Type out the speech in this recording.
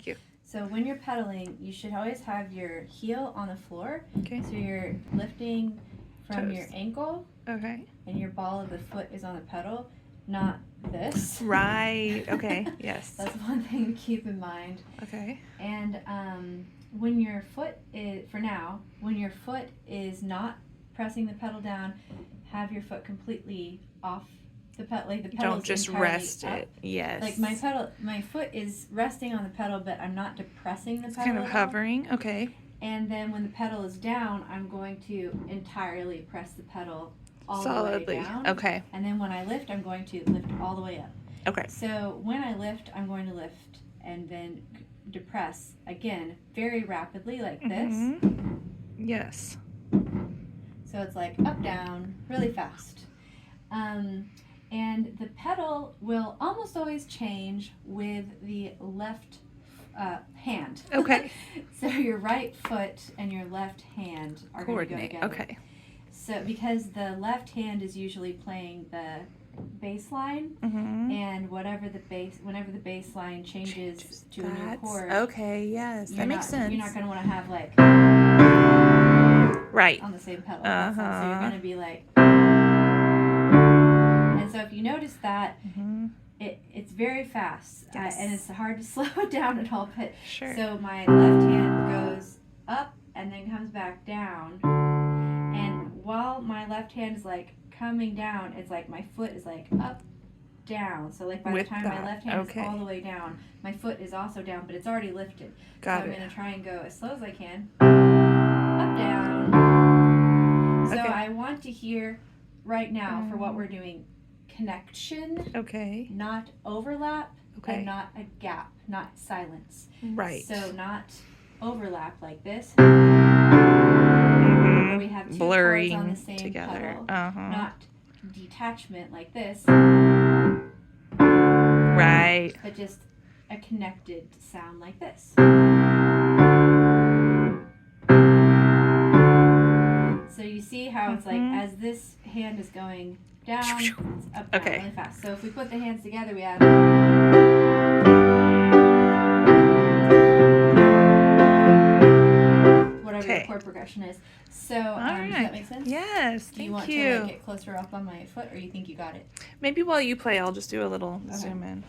Thank you. So when you're pedaling, you should always have your heel on the floor. Okay. So you're lifting from Toes. your ankle, Okay. and your ball of the foot is on the pedal, not this. Right. Okay. Yes. That's one thing to keep in mind. Okay. And when your foot is, for now, when your foot is not pressing the pedal down, have your foot completely off the pedal. Like the pedal. Don't just rest it. Yes. Like my foot is resting on the pedal, but I'm not depressing the pedal. It's kind of hovering. Okay. And then when the pedal is down, I'm going to entirely press the pedal all Solidly. the way down. Okay. And then when I lift, I'm going to lift all the way up. Okay. So when I lift, I'm going to lift and then depress again very rapidly like this. Mm-hmm. Yes. So it's like up, down, really fast. And the pedal will almost always change with the left hand. Okay. So your right foot and your left hand are going to go Coordinate. together. Okay. So because the left hand is usually playing the bass line, Mm-hmm. and whenever the bass line changes to a new chord, okay. Yes, that makes sense. You're not going to want to have like right on the same pedal. So you're going to be like, and so if you notice that, Mm-hmm. it's very fast, Yes. and it's hard to slow it down at all. But Sure. so my left hand goes up and then comes back down, and while my left hand is like coming down, it's like my foot is like up, down. So like by With the time that, my left hand okay. is all the way down, my foot is also down, but it's already lifted. Got so it. I'm going to try and go as slow as I can. Up, down. So Okay. I want to hear right now for what we're doing, connection, Okay. not overlap, Okay. and not a gap, not silence. Right. So not overlap like this, Mm-hmm. where we have two blurring chords on the same together. pedal, Uh-huh. not detachment like this, Right. but just a connected sound like this. So you see how it's like as this hand is going down, it's up, down Okay. really fast. So if we put the hands together, we have whatever your chord progression is. So All right. does that make sense? Yes. Do you want Thank to you. like, get closer up on my foot, or you think you got it? Maybe while you play, I'll just do a little zoom in.